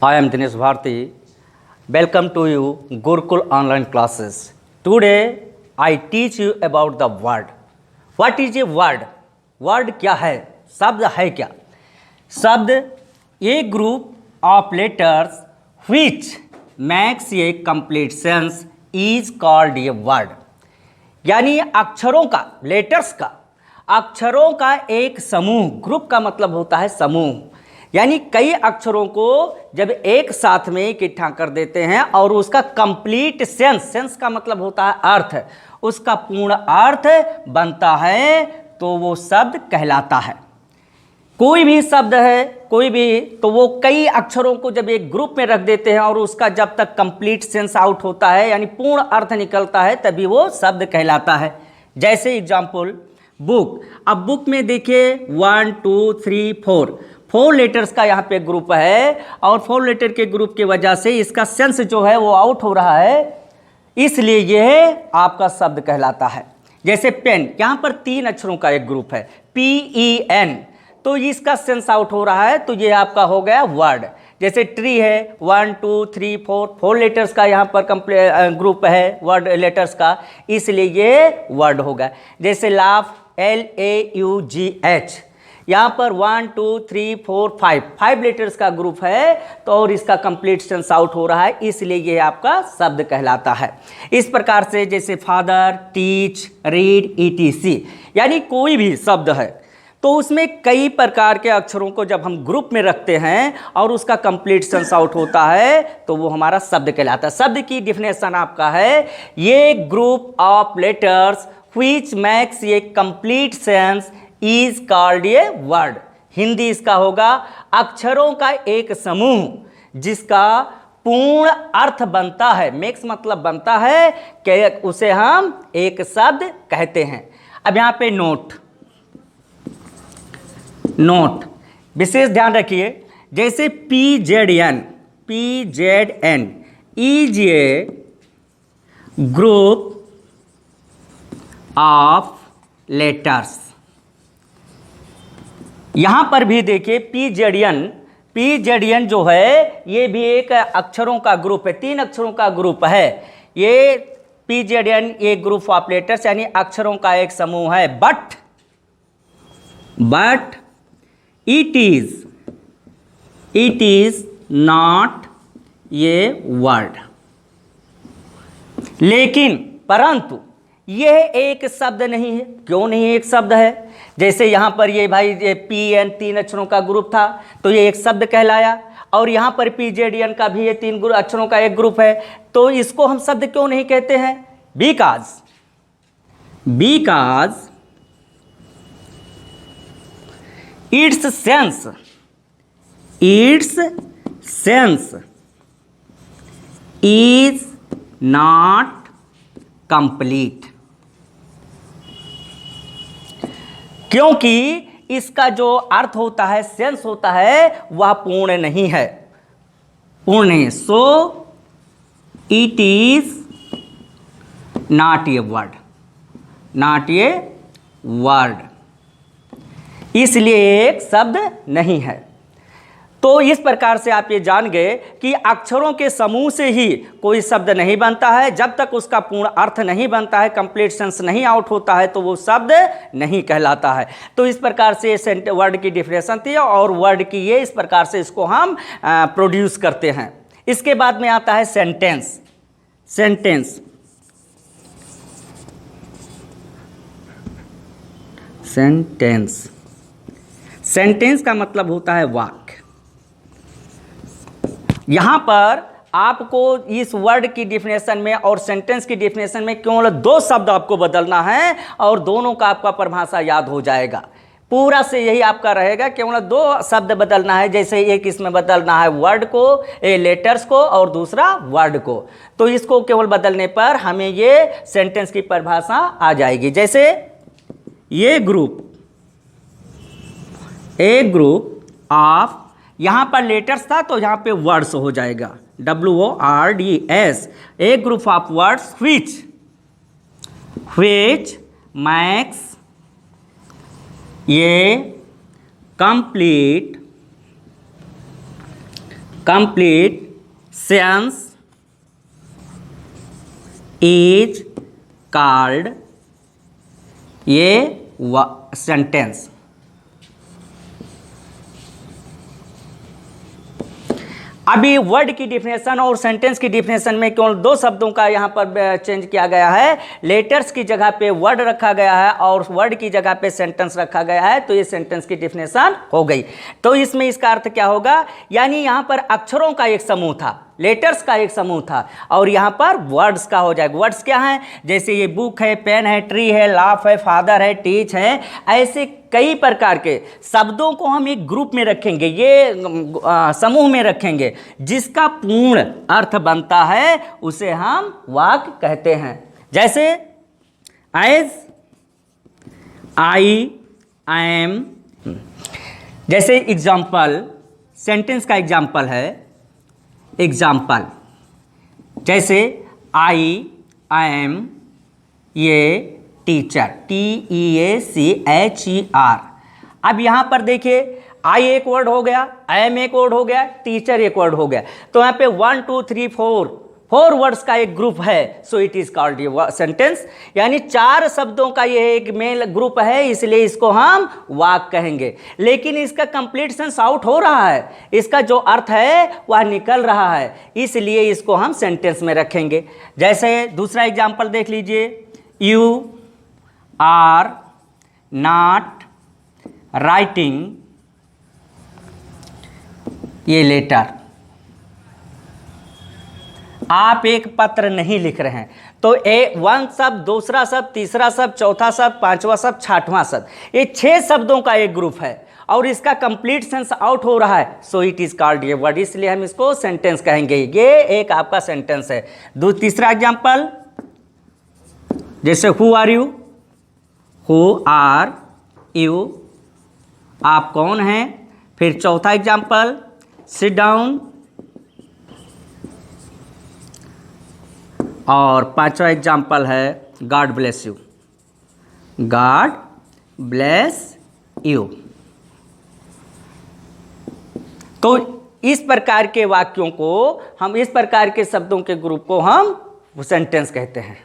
I am Dinesh Bharti. Welcome to you Gurukul online classes. Today I teach you about the word. What is a word? Word क्या है? शब्द है क्या? शब्द a group of letters which makes a complete sense is called a word. यानी अक्षरों का, letters का, अक्षरों का एक समूह, ग्रुप का मतलब होता है समूह, यानी कई अक्षरों को जब एक साथ में इकट्ठा कर देते हैं और उसका कंप्लीट सेंस, सेंस का मतलब होता है अर्थ, उसका पूर्ण अर्थ बनता है तो वो शब्द कहलाता है। कोई भी शब्द है, कोई भी, तो वो कई अक्षरों को जब एक ग्रुप में रख देते हैं और उसका जब तक कंप्लीट सेंस आउट होता है यानी पूर्ण अर्थ निकलता है तभी वो शब्द कहलाता है। जैसे एग्जाम्पल बुक। अब बुक में देखिए 1 2 3 4 लेटर्स का यहाँ पे ग्रुप है और 4 लेटर के ग्रुप की वजह से इसका सेंस जो है वो आउट हो रहा है, इसलिए यह आपका शब्द कहलाता है। जैसे पेन, यहाँ पर 3 अक्षरों का एक ग्रुप है PEN, तो इसका सेंस आउट हो रहा है तो ये आपका हो गया वर्ड। जैसे ट्री है 1 2 3 4 लेटर्स का यहाँ पर ग्रुप है वर्ड लेटर्स का, इसलिए ये वर्ड होगा। जैसे लाफ LAUGH, यहाँ पर 1 2 3 4 5 लेटर्स का ग्रुप है तो और इसका कंप्लीट सेंस आउट हो रहा है, इसलिए ये आपका शब्द कहलाता है। इस प्रकार से जैसे फादर, टीच, रीड ETC, यानी कोई भी शब्द है तो उसमें कई प्रकार के अक्षरों को जब हम ग्रुप में रखते हैं और उसका कंप्लीट सेंस आउट होता है तो वो हमारा शब्द कहलाता है। शब्द की डिफिनेशन आपका है, ये group of letters which makes a complete sense is called a word. Hindi इसका होगा अक्षरों का एक समूह जिसका पूर्ण अर्थ बनता है, मेक्स मतलब बनता है कि उसे हम एक शब्द कहते हैं। अब यहाँ पे नोट विशेष ध्यान रखिए। जैसे PZN is a group of letters. यहां पर भी देखिए PZN जो है ये भी एक अक्षरों का ग्रुप है, 3 अक्षरों का ग्रुप है। ये PZN एक ग्रुप ऑफ लेटर्स यानी अक्षरों का एक समूह है, but it is not a word. लेकिन परंतु यह एक शब्द नहीं है। क्यों नहीं एक शब्द है? जैसे यहाँ पर ये भाई PN 3 अक्षरों का ग्रुप था तो ये एक शब्द कहलाया, और यहाँ पर PZN का भी ये 3 अक्षरों का एक ग्रुप है, तो इसको हम शब्द क्यों नहीं कहते हैं? Because its sense is not complete. क्योंकि इसका जो अर्थ होता है, सेंस होता है, वह पूर्ण नहीं है, so it is not a word, इसलिए एक शब्द नहीं है। तो इस प्रकार से आप ये जान गए कि अक्षरों के समूह से ही कोई शब्द नहीं बनता है। जब तक उसका पूर्ण अर्थ नहीं बनता है, कंप्लीट सेंस नहीं आउट होता है, तो वो शब्द नहीं कहलाता है। तो इस प्रकार से वर्ड की डिफिनेशन थी और वर्ड की ये इस प्रकार से इसको हम प्रोड्यूस करते हैं। इसके बाद में आता है सेंटेंस का मतलब होता है वाक्य। यहां पर आपको इस वर्ड की डिफिनेशन में और सेंटेंस की डिफिनेशन में केवल 2 शब्द आपको बदलना है और दोनों का आपका परिभाषा याद हो जाएगा। पूरा से यही आपका रहेगा, केवल 2 शब्द बदलना है। जैसे एक इसमें बदलना है वर्ड को, लेटर्स को, और दूसरा वर्ड को। तो इसको केवल बदलने पर हमें ये सेंटेंस की परिभाषा आ जाएगी। जैसे ये एक ग्रुप ऑफ, यहाँ पर लेटर्स था तो यहाँ पे वर्ड्स हो जाएगा WORDS, एक group of words which makes a complete complete sense is called ये सेंटेंस। अभी वर्ड की डिफिनेशन और सेंटेंस की डिफिनेशन में केवल दो शब्दों का यहाँ पर चेंज किया गया है। लेटर्स की जगह पे वर्ड रखा गया है और वर्ड की जगह पे सेंटेंस रखा गया है, तो ये सेंटेंस की डिफिनेशन हो गई। तो इसमें इसका अर्थ क्या होगा, यानी यहाँ पर अक्षरों का एक समूह था, लेटर्स का एक समूह था, और यहाँ पर वर्ड्स का हो जाएगा। वर्ड्स क्या हैं, जैसे ये बुक है, पेन है, ट्री है, लाफ है, फादर है, टीच है, ऐसे कई प्रकार के शब्दों को हम एक ग्रुप में रखेंगे, ये समूह में रखेंगे, जिसका पूर्ण अर्थ बनता है उसे हम वाक्य कहते हैं। जैसे एज, आई, एम, जैसे एग्जाम्पल, सेंटेंस का एग्जाम्पल है, एग्जाम्पल जैसे आई एम ये टीचर, TEACHER। अब यहाँ पर देखिए आई एक वर्ड हो गया, एम एक वर्ड हो गया, टीचर एक वर्ड हो गया, तो यहाँ पे 1 2 3 4 वर्ड्स का एक ग्रुप है, सो इट इज कॉल्ड ये सेंटेंस। यानी 4 शब्दों का ये एक मेल ग्रुप है, इसलिए इसको हम वाक्य कहेंगे। लेकिन इसका कंप्लीट सेंस आउट हो रहा है, इसका जो अर्थ है वह निकल रहा है, इसलिए इसको हम सेंटेंस में रखेंगे। जैसे दूसरा एग्जाम्पल देख लीजिए, यू आर नॉट राइटिंग ये लेटर, आप एक पत्र नहीं लिख रहे हैं, तो वन शब्द, दूसरा शब्द, तीसरा शब्द, चौथा शब्द, पांचवा शब्द, छठवां शब्द, ये 6 शब्दों का एक ग्रुप है और इसका कंप्लीट सेंस आउट हो रहा है, सो इट इज कॉल्ड ये वर्ड, इसलिए हम इसको सेंटेंस कहेंगे। ये एक आपका सेंटेंस है। तीसरा एग्जांपल, जैसे who are you, who are you, आप कौन हैं। फिर चौथा एग्जांपल, सिट डाउन, और पांचवा एग्जाम्पल है God bless you, God bless you. तो इस प्रकार के वाक्यों को हम, इस प्रकार के शब्दों के ग्रुप को हम सेंटेंस कहते हैं।